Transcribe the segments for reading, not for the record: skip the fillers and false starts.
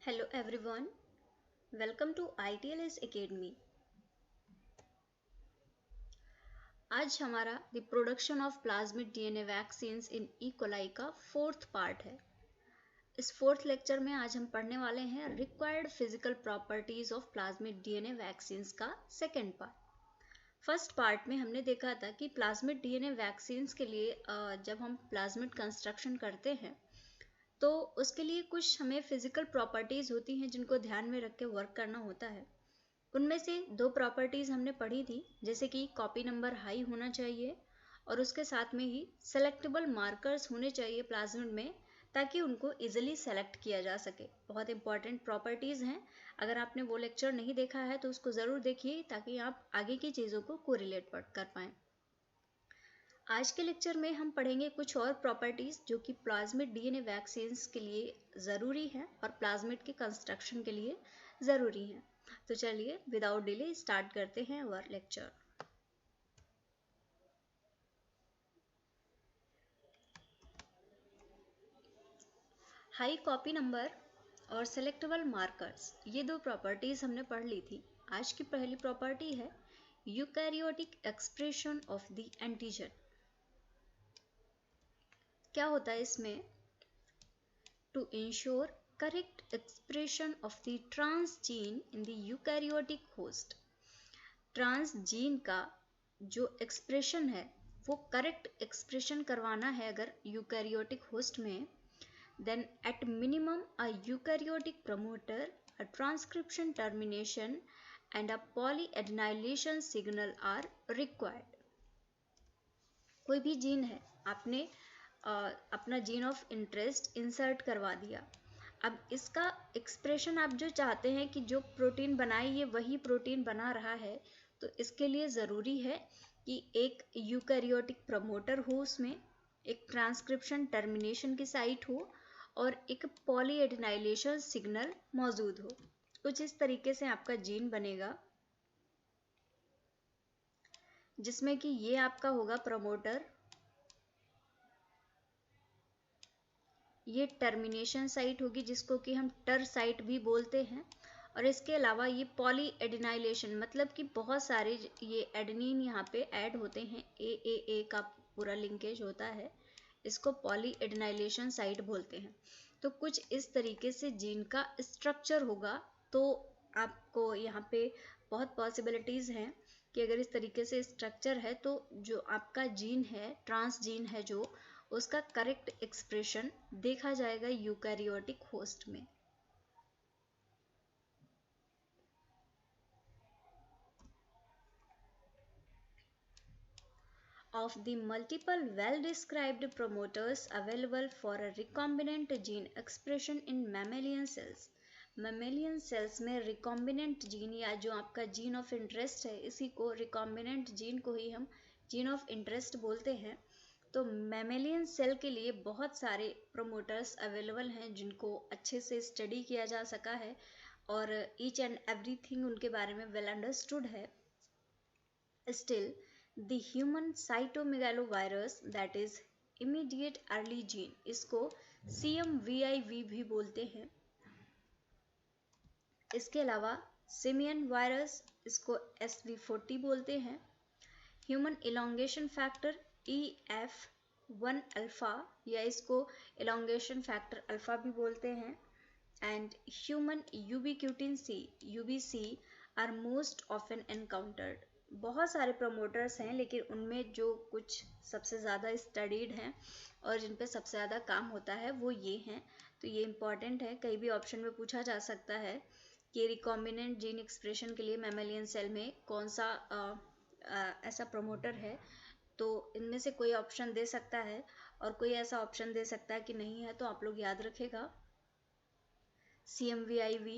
Hello everyone, welcome to ITLS Academy। आज हमारा the production of plasmid DNA vaccines in E coli का fourth part है। इस fourth lecture में आज हम पढ़ने वाले हैं required physical properties of plasmid DNA vaccines का सेकेंड पार्ट। फर्स्ट पार्ट में हमने देखा था कि प्लाज्मिड डीएनए वैक्सीन्स के लिए जब हम प्लाज्मिड कंस्ट्रक्शन करते हैं तो उसके लिए कुछ हमें फिजिकल प्रॉपर्टीज होती हैं जिनको ध्यान में रख के वर्क करना होता है। उनमें से दो प्रॉपर्टीज हमने पढ़ी थी, जैसे कि कॉपी नंबर हाई होना चाहिए और उसके साथ में ही सेलेक्टेबल मार्कर्स होने चाहिए प्लाज्मिड में ताकि उनको इजीली सेलेक्ट किया जा सके। बहुत इंपॉर्टेंट प्रॉपर्टीज हैं। अगर आपने वो लेक्चर नहीं देखा है तो उसको ज़रूर देखिए ताकि आप आगे की चीज़ों को कोरिलेट कर पाएँ। आज के लेक्चर में हम पढ़ेंगे कुछ और प्रॉपर्टीज जो कि प्लाज्मिड डीएनए वैक्सीन्स के लिए ज़रूरी हैं और प्लाज्मिड के कंस्ट्रक्शन के लिए ज़रूरी हैं। तो चलिए विदाउट डिले स्टार्ट करते हैं our lecture. High copy number और सेलेक्टेबल मार्कर्स, ये दो प्रॉपर्टीज हमने पढ़ ली थी। आज की पहली प्रॉपर्टी है eukaryotic expression of the antigen. क्या होता है इसमें? To ensure correct expression of the transgene in the eukaryotic host। Transgene का जो एक्सप्रेशन है वो करेक्ट एक्सप्रेशन करवाना है अगर यूकैरियोटिक होस्ट में, then at minimum a eukaryotic promoter, a transcription termination and a polyadenylation signal are required. कोई भी जीन है, आपने अपना जीन ऑफ इंटरेस्ट इंसर्ट करवा दिया, अब इसका एक्सप्रेशन आप जो चाहते हैं कि जो प्रोटीन बनाए ये वही प्रोटीन बना रहा है, तो इसके लिए ज़रूरी है कि एक यूकैरियोटिक प्रमोटर हो, उसमें एक ट्रांसक्रिप्शन टर्मिनेशन की साइट हो और एक पॉलीएडेनाइलेशन सिग्नल मौजूद हो। कुछ इस तरीके से आपका जीन बनेगा जिसमें कि ये आपका होगा प्रमोटर, ये टर्मिनेशन साइट होगी जिसको कि हम टर साइट भी बोलते हैं, और इसके अलावा ये पॉलीएडेनाइलेशन मतलब कि बहुत सारे ये एडेनिन यहाँ पे ऐड होते हैं, ए का पूरा लिंकेज होता है, इसको पॉलीएडेनाइलेशन साइट बोलते हैं। तो कुछ इस तरीके से जीन का स्ट्रक्चर होगा। तो आपको यहाँ पे बहुत पॉसिबिलिटीज़ हैं कि अगर इस तरीके से स्ट्रक्चर है तो जो आपका जीन है, ट्रांसजीन है जो, उसका करेक्ट एक्सप्रेशन देखा जाएगा यूकैरियोटिक होस्ट में। Of the multiple well-described promoters available for a recombinant gene expression in mammalian cells, mammalian cells में recombinant gene या जो आपका gene of interest है, इसी को recombinant gene को ही हम gene of interest बोलते हैं। तो मैमेलियन सेल के लिए बहुत सारे प्रोमोटर्स अवेलेबल हैं जिनको अच्छे से स्टडी किया जा सका है और ईच एंड एवरीथिंग उनके बारे में वेल अंडरस्टूड है। Still the human cytomegalovirus that is immediate early gene, इसको CMVIV भी बोलते हैं। इसके अलावा सिमियन वायरस, इसको SV40 बोलते हैं। Human elongation factor EF1 alpha या इसको इलोंगेशन फैक्टर अल्फा भी बोलते हैं, and human ubiquitin C UBC are most often encountered. बहुत सारे प्रमोटर्स हैं लेकिन उनमें जो कुछ सबसे ज़्यादा स्टडीड हैं और जिन पे सबसे ज़्यादा काम होता है वो ये हैं। तो ये इंपॉर्टेंट है, कहीं भी ऑप्शन में पूछा जा सकता है कि रिकॉम्बिनेंट जीन एक्सप्रेशन के लिए मैमेलियन सेल में कौन सा ऐसा प्रमोटर है, तो इनमें से कोई ऑप्शन दे सकता है और कोई ऐसा ऑप्शन दे सकता है कि नहीं है। तो आप लोग याद रखेगा CMVIV,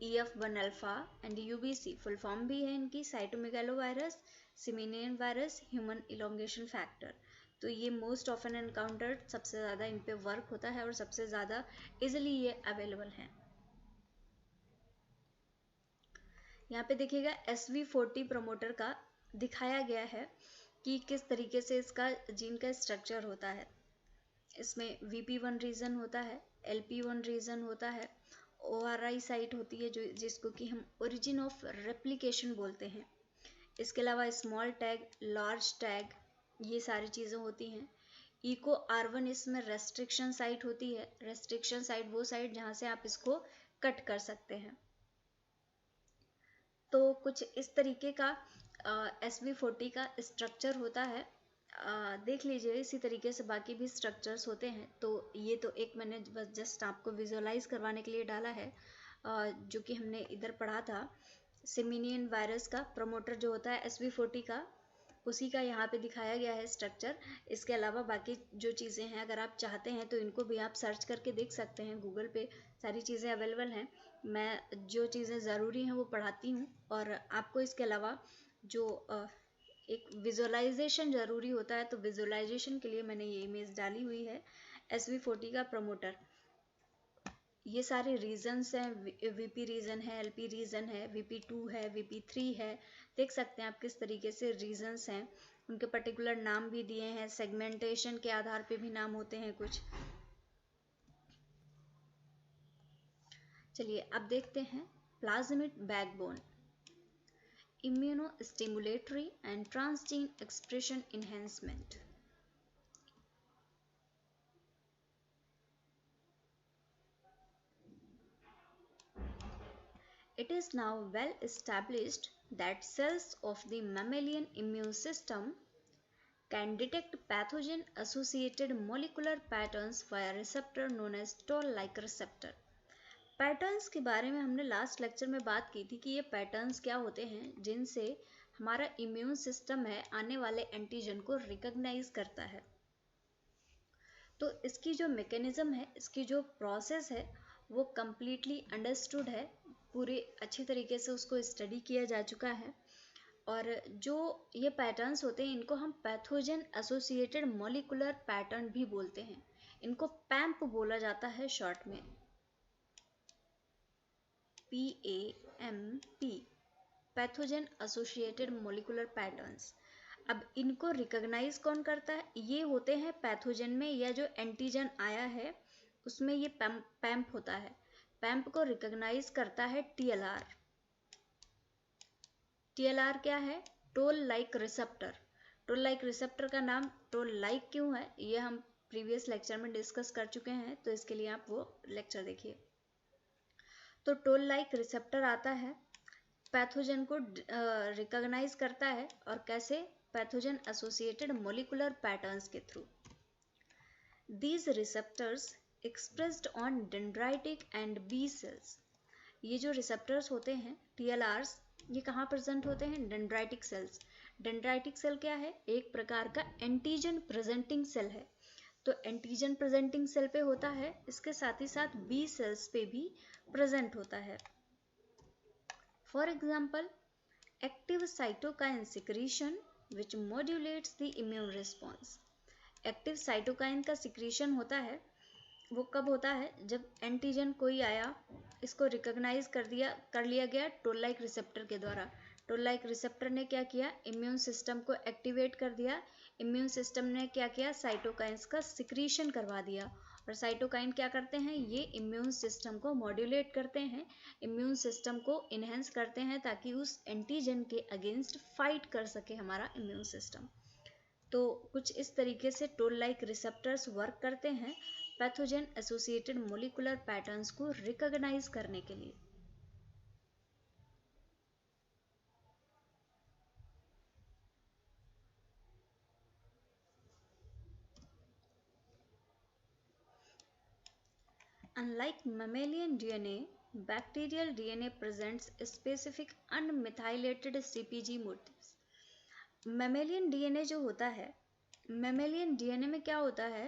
EF1 alpha and UBC full form भी है इनकी, cytomegalovirus, simian virus, human elongation factor. तो ये मोस्ट ऑफन एनकाउंटर्ड, सबसे ज़्यादा इन पे वर्क होता है और सबसे ज़्यादा इजिली ये अवेलेबल हैं। यहाँ पे देखिएगा SV40 प्रमोटर का दिखाया गया है कि किस तरीके से इसका जीन का स्ट्रक्चर होता है। इसमें VP1 रीजन होता है, LP1 रीजन होता है, ORI साइट होती है जो जिसको कि हम ओरिजिन ऑफ रेप्लिकेशन बोलते हैं। इसके अलावा स्मॉल टैग, लार्ज टैग, ये सारी चीज़ें होती हैं। इको R1 इसमें रेस्ट्रिक्शन साइट होती है। रेस्ट्रिक्शन साइट वो साइट जहाँ से आप इसको कट कर सकते हैं। तो कुछ इस तरीके का SV40 का स्ट्रक्चर होता है। देख लीजिए, इसी तरीके से बाकी भी स्ट्रक्चर्स होते हैं। तो ये तो एक मैंने बस जस्ट आपको विजुअलाइज करवाने के लिए डाला है, जो कि हमने इधर पढ़ा था। सिमिनियन वायरस का प्रमोटर जो होता है SV40 का, उसी का यहाँ पे दिखाया गया है स्ट्रक्चर। इसके अलावा बाकी जो चीज़ें हैं, अगर आप चाहते हैं तो इनको भी आप सर्च करके देख सकते हैं। गूगल पे सारी चीज़ें अवेलेबल हैं। मैं जो चीज़ें ज़रूरी हैं वो पढ़ाती हूँ, और आपको इसके अलावा जो एक विजुअलाइजेशन ज़रूरी होता है, तो विजुअलाइजेशन के लिए मैंने ये इमेज डाली हुई है SV40 का प्रमोटर। ये सारे रीजन्स हैं, VP रीजन है, LP रीजन है, VP2 है, VP3 है। देख सकते हैं आप किस तरीके से रीजन्स हैं, उनके पर्टिकुलर नाम भी दिए हैं, सेगमेंटेशन के आधार पे भी नाम होते हैं कुछ। चलिए अब देखते हैं plasmid backbone, immunostimulatory and transgene expression enhancement. It is now well established that cells of the mammalian immune system can detect pathogen-associated molecular patterns via receptor known as toll-like receptor. Patterns के बारे में हमने last lecture में बात की थी कि ये पैटर्न्स क्या होते हैं जिनसे हमारा इम्यून सिस्टम है आने वाले एंटीजन को रिकॉग्नाइज करता है। तो इसकी जो मैकेनिज्म है, इसकी जो प्रोसेस है, वो कम्प्लीटली अंडरस्टूड है, पूरे अच्छी तरीके से उसको स्टडी किया जा चुका है। और जो ये पैटर्न्स होते हैं, इनको हम पैथोजन एसोसिएटेड मॉलिकुलर पैटर्न भी बोलते हैं। इनको पैम्प बोला जाता है शॉर्ट में, PAMP, pathogen associated molecular patterns. अब इनको रिकॉग्नाइज कौन करता है? ये होते हैं पैथोजन में, या जो एंटीजन आया है उसमें ये पैम्प होता है। पैम्प को रिकॉग्नाइज करता है TLR। TLR क्या है? Toll like receptor. Toll like receptor का नाम टोल लाइक क्यों है, ये हम प्रीवियस लेक्चर में डिस्कस कर चुके हैं, तो इसके लिए आप वो लेक्चर देखिए। तो टोल लाइक रिसेप्टर आता है, पैथोजन को रिकॉग्नाइज करता है, और कैसे? पैथोजन एसोसिएटेड मॉलिकुलर पैटर्न्स के through. These receptors expressed on dendritic and B cells। ये जो रिसेप्टर्स होते हैं TLRs, ये कहाँ प्रेजेंट होते हैं? Dendritic sales. डेंड्राइटिक सेल क्या है? एक प्रकार का एंटीजन प्रेजेंटिंग सेल है। तो एंटीजन प्रेजेंटिंग सेल पे होता है, इसके साथ ही साथ B सेल्स पे भी प्रेजेंट होता है। For example, active cytokine secretion which modulates the immune response. Active cytokine का सिक्रीशन होता है, वो कब होता है? जब एंटीजन कोई आया, इसको रिकॉग्नाइज कर लिया गया टोल लाइक रिसेप्टर के द्वारा। टोल लाइक रिसेप्टर ने क्या किया? इम्यून सिस्टम को एक्टिवेट कर दिया। इम्यून सिस्टम ने क्या किया? साइटोकाइंस का सिक्रीशन करवा दिया। और साइटोकाइन क्या करते हैं? ये इम्यून सिस्टम को मॉड्यूलेट करते हैं, इम्यून सिस्टम को इन्हेंस करते हैं, ताकि उस एंटीजन के अगेंस्ट फाइट कर सके हमारा इम्यून सिस्टम। तो कुछ इस तरीके से टोल लाइक रिसेप्टर्स वर्क करते हैं पैथोजन एसोसिएटेड मॉलिकुलर पैटर्न्स को रिकॉग्नाइज करने के लिए। Unlike mammalian DNA, bacterial DNA presents specific unmethylated CpG motifs। mammalian DNA जो होता है, mammalian DNA में क्या होता है?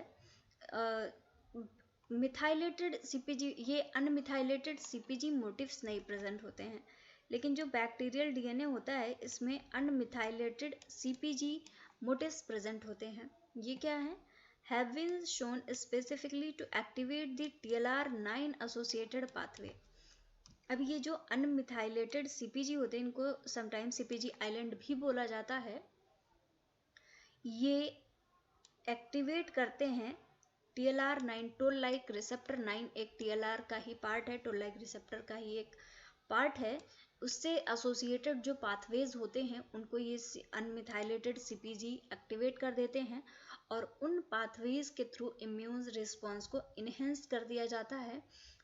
मिथाइलेटेड CpG, ये अनमिथाइलेटेड CpG मोटिव्स नहीं प्रेजेंट होते हैं। लेकिन जो बैक्टीरियल DNA होता है, इसमें अनमिथाइलेटेड CpG मोटिव्स प्रेजेंट होते हैं। ये क्या है? have been shown specifically to activate the TLR9 associated pathway। अब ये जो अनमिथाइलेटेड CpG होते हैं, इनको समटाइम CpG आइलैंड भी बोला जाता है। ये एक्टिवेट करते हैं TLR9 टोल लाइक रिसेप्टर 9 एक TLR का ही पार्ट है, टोल लाइक रिसेप्टर का ही एक पार्ट है। उससे एसोसिएटेड जो पाथवेज होते हैं उनको ये अनमिथाइलेटेड CpG एक्टिवेट कर देते हैं और उन पाथवेज के थ्रू इम्यून रिस्पॉन्स को इन्हेंस कर दिया जाता है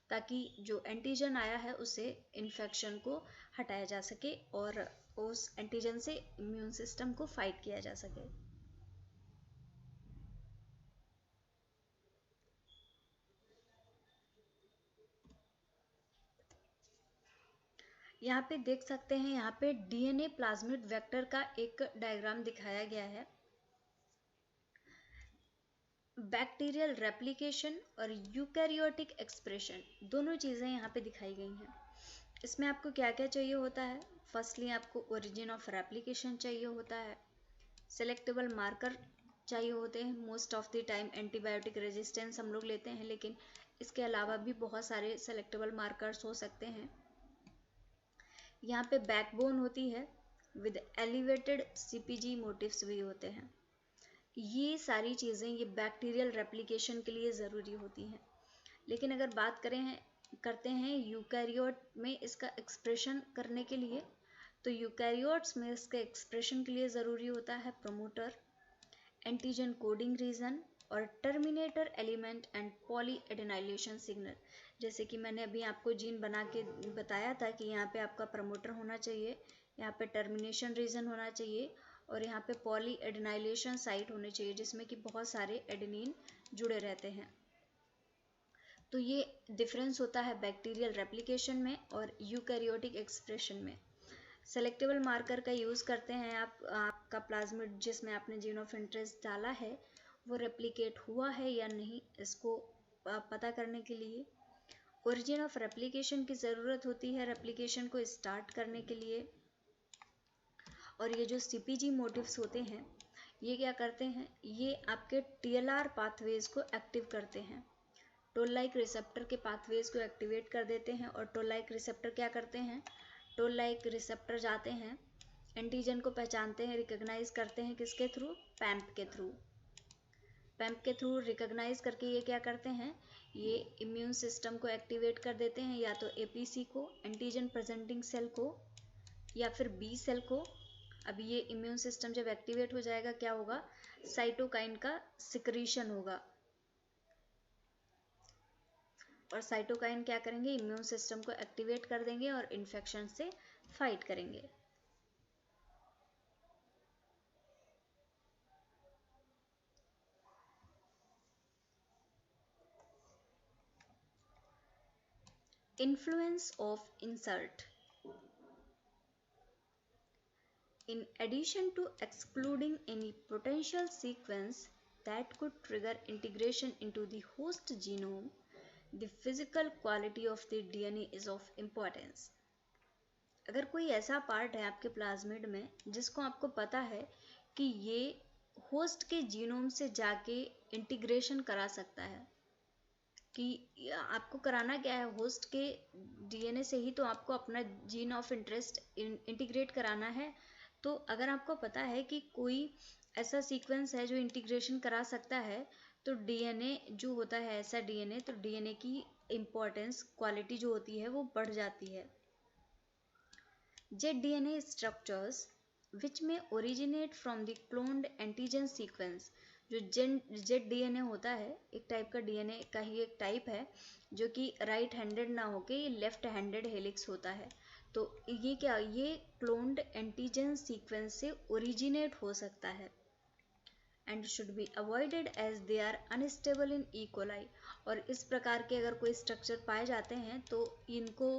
ताकि जो एंटीजन आया है उससे इन्फेक्शन को हटाया जा सके और उस एंटीजन से इम्यून सिस्टम को फाइट किया जा सके। यहाँ पे देख सकते हैं, यहाँ पे DNA प्लाज्मिड वेक्टर का एक डायग्राम दिखाया गया है। बैक्टीरियल रेप्लिकेशन और यूकैरियोटिक एक्सप्रेशन दोनों चीज़ें यहाँ पे दिखाई गई हैं। इसमें आपको क्या क्या चाहिए होता है? फर्स्टली आपको ओरिजिन ऑफ रेप्लिकेशन चाहिए होता है, सेलेक्टेबल मार्कर चाहिए होते हैं। Most of the time antibiotic resistance हम लोग लेते हैं, लेकिन इसके अलावा भी बहुत सारे सेलेक्टेबल मार्कर्स हो सकते हैं। यहाँ पे बैकबोन होती है विद एलिवेटेड CpG मोटिव्स भी होते हैं। ये सारी चीज़ें ये बैक्टीरियल रेप्लिकेशन के लिए ज़रूरी होती हैं। लेकिन अगर बात करते हैं यूकैरियोट में इसका एक्सप्रेशन करने के लिए, तो यूकैरियोट्स में इसके एक्सप्रेशन के लिए ज़रूरी होता है प्रमोटर, एंटीजन कोडिंग रीजन और terminator element and polyadenylation signal. जैसे कि मैंने अभी आपको जीन बना के बताया था कि यहाँ पे आपका प्रमोटर होना चाहिए, यहाँ पे टर्मिनेशन रीजन होना चाहिए और यहाँ पे पॉली एडेनाइलेशन साइट होने चाहिए जिसमें कि बहुत सारे एडेनिन जुड़े रहते हैं। तो ये डिफरेंस होता है बैक्टीरियल रेप्लिकेशन में और यूकैरियोटिक एक्सप्रेशन में। सेलेक्टेबल मार्कर का यूज़ करते हैं आपका प्लाज्मिड जिसमें आपने जीन ऑफ इंटरेस्ट डाला है वो रेप्लिकेट हुआ है या नहीं, इसको पता करने के लिए। ओरिजिन ऑफ रेप्लिकेशन की ज़रूरत होती है रेप्लिकेशन को स्टार्ट करने के लिए। और ये जो CpG मोटिव्स होते हैं ये क्या करते हैं, ये आपके TLR पाथवेज को एक्टिव करते हैं, टोल लाइक रिसेप्टर के पाथवेज को एक्टिवेट कर देते हैं। और टोल लाइक रिसेप्टर क्या करते हैं, टोल लाइक रिसेप्टर जाते हैं, एंटीजन को पहचानते हैं, रिकॉग्नाइज करते हैं किसके थ्रू, पैम्प के थ्रू। पैम्प के थ्रू रिकॉग्नाइज करके ये क्या करते हैं, ये इम्यून सिस्टम को एक्टिवेट कर देते हैं, या तो APC को, एंटीजन प्रेजेंटिंग सेल को, या फिर B सेल को। अब ये इम्यून सिस्टम जब एक्टिवेट हो जाएगा क्या होगा, साइटोकाइन का सिक्रीशन होगा और साइटोकाइन क्या करेंगे, इम्यून सिस्टम को एक्टिवेट कर देंगे और इन्फेक्शन से फाइट करेंगे। Influence of insert. In addition to excluding any potential sequence that could trigger integration into the host genome, the physical quality of the DNA is of importance. अगर कोई ऐसा part है आपके प्लाज्मिड में जिसको आपको पता है कि ये होस्ट के जीनोम से जाके इंटीग्रेशन करा सकता है, कि आपको कराना क्या है, होस्ट के DNA से ही तो आपको अपना जीन ऑफ इंटरेस्ट इंटीग्रेट कराना है। तो अगर आपको पता है कि कोई ऐसा सीक्वेंस है जो इंटीग्रेशन करा सकता है, तो DNA जो होता है ऐसा DNA, तो DNA की इम्पोर्टेंस, क्वालिटी जो होती है वो बढ़ जाती है। ZDNA structures which may originate from the cloned antigen sequence. जो ZDNA होता है एक टाइप का DNA का ही एक टाइप है जो कि राइट हैंडेड ना होके ये लेफ्ट हैंडेड हेलिक्स होता है। तो ये क्या, ये क्लोन्ड एंटीजन सीक्वेंस से ओरिजिनेट हो सकता है and should be avoided as they are unstable in E coli. और इस प्रकार के अगर कोई स्ट्रक्चर पाए जाते हैं तो इनको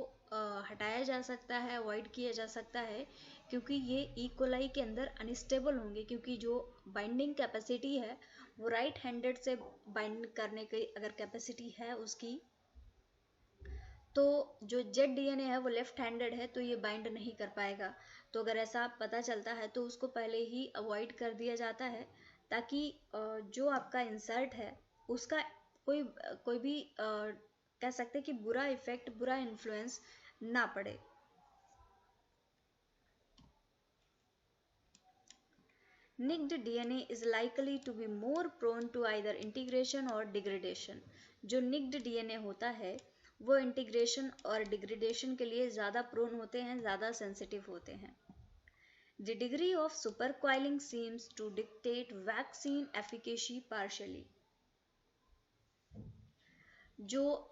हटाया जा सकता है, अवॉइड किया जा सकता है, क्योंकि ये ई कोलाई के अंदर अनस्टेबल होंगे, क्योंकि जो बाइंडिंग कैपेसिटी है वो राइट हैंडेड से बाइंड करने की अगर कैपेसिटी है उसकी, तो जो ZDNA है वो लेफ्ट हैंडेड है तो ये बाइंड नहीं कर पाएगा। तो अगर ऐसा पता चलता है तो उसको पहले ही अवॉइड कर दिया जाता है ताकि जो आपका इंसर्ट है उसका कोई भी कह सकते हैं कि बुरा इफेक्ट, बुरा इन्फ्लुएंस ना पड़े। Nicked DNA is likely to be more prone to either integration or degradation. जो nicked DNA होता है वो इंटीग्रेशन और डिग्रेडेशन के लिए ज़्यादा प्रोन होते हैं, ज़्यादा सेंसिटिव होते हैं. The degree of supercoiling seems to dictate vaccine efficacy partially. जो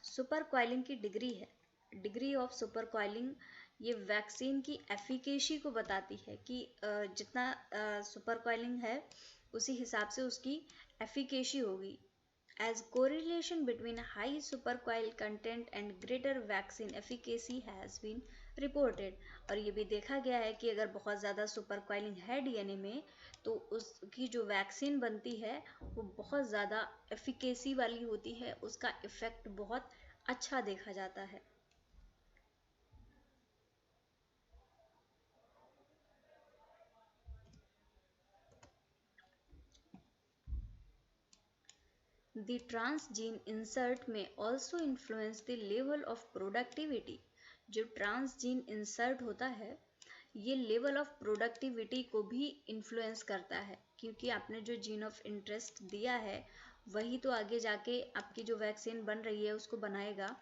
सुपर कॉइलिंग की डिग्री है, डिग्री ऑफ सुपर कॉइलिंग, ये वैक्सीन की एफिकेसी को बताती है कि जितना सुपर कॉइलिंग है उसी हिसाब से उसकी एफिकेसी होगी. As correlation between high supercoil content and greater vaccine efficacy has been reported. और ये भी देखा गया है कि अगर बहुत ज़्यादा सुपरकॉइलिंग है डीएनए में तो उसकी जो वैक्सीन बनती है वो बहुत ज़्यादा एफिकेसी वाली होती है, उसका इफेक्ट बहुत अच्छा देखा जाता है. The transgene insert may also influence the level of productivity. जो ट्रांसजीन इंसर्ट होता है ये लेवल ऑफ प्रोडक्टिविटी को भी इन्फ्लुएंस करता है, क्योंकि आपने जो जीन ऑफ इंटरेस्ट दिया है वही तो आगे जाके आपकी जो वैक्सीन बन रही है उसको बनाएगा.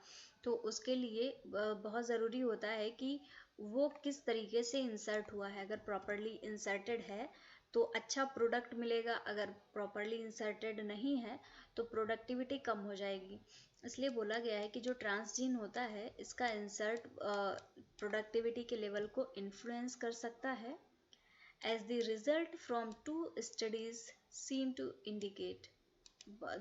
तो उसके लिए बहुत ज़रूरी होता है कि वो किस तरीके से इंसर्ट हुआ है. अगर प्रॉपरली इंसर्टेड है तो अच्छा प्रोडक्ट मिलेगा, अगर प्रॉपरली इंसर्टेड नहीं है तो प्रोडक्टिविटी कम हो जाएगी. इसलिए बोला गया है कि जो ट्रांसजीन होता है इसका इंसर्ट प्रोडक्टिविटी के लेवल को इन्फ्लुएंस कर सकता है. As the result from 2 studies seem to indicate.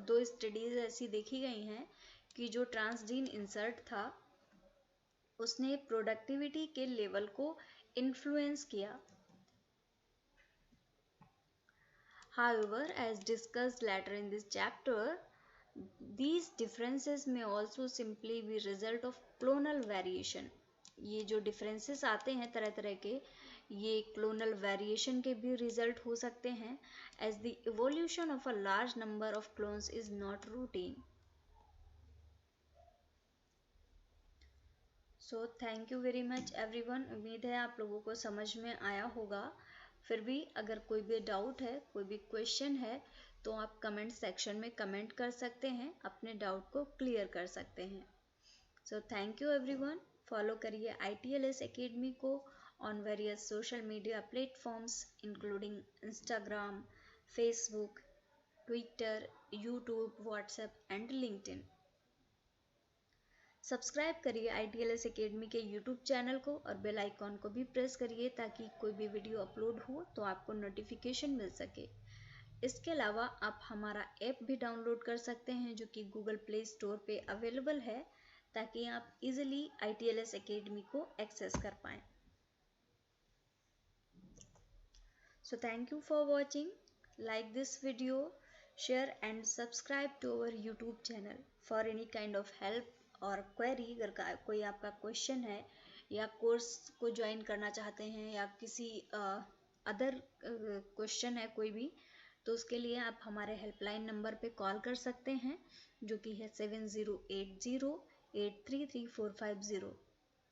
2 studies ऐसी देखी गई हैं कि जो ट्रांसजीन इंसर्ट था उसने प्रोडक्टिविटी के लेवल को इन्फ्लुएंस किया. However, as discussed later in this chapter, these differences may also simply be result of clonal variation. ये जो differences आते हैं तरह तरह के, ये clonal variation के भी result हो सकते हैं, as the evolution of a large number of clones is not routine. So thank you very much everyone. उम्मीद है आप लोगों को समझ में आया होगा. फिर भी अगर कोई भी डाउट है, कोई भी क्वेश्चन है तो आप कमेंट सेक्शन में कमेंट कर सकते हैं, अपने डाउट को क्लियर कर सकते हैं. सो थैंक यू एवरीवन. फॉलो करिए ITLS एकेडमी को on various social media platforms including Instagram, Facebook, Twitter, YouTube, WhatsApp and LinkedIn. Subscribe करिए ITLS एकेडमी के यूट्यूब चैनल को और बेल आइकॉन को भी प्रेस करिए ताकि कोई भी वीडियो अपलोड हो तो आपको नोटिफिकेशन मिल सके. इसके अलावा आप हमारा ऐप भी डाउनलोड कर सकते हैं जो कि गूगल प्ले स्टोर पे अवेलेबल है, ताकि आप इजीली ITLS एकेडमी को एक्सेस कर पाएँ. So thank you for watching. Like this video, share and subscribe to our YouTube channel for any kind of help और क्वेरी. अगर कोई आपका क्वेश्चन है या कोर्स को ज्वाइन करना चाहते हैं या किसी अदर क्वेश्चन है कोई भी, तो उसके लिए आप हमारे हेल्पलाइन नंबर पे कॉल कर सकते हैं जो कि है 7080833450.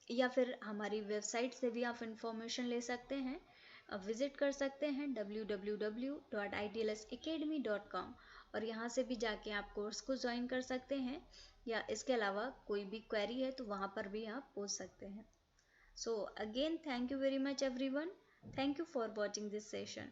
या फिर हमारी वेबसाइट से भी आप इंफॉर्मेशन ले सकते हैं. विजिट कर सकते हैं www.itlsacademy.com और यहाँ से भी जाके आप कोर्स को ज्वाइन कर सकते हैं, या इसके अलावा कोई भी क्वेरी है तो वहाँ पर भी आप पूछ सकते हैं. So again thank you very much everyone. Thank you for watching this session.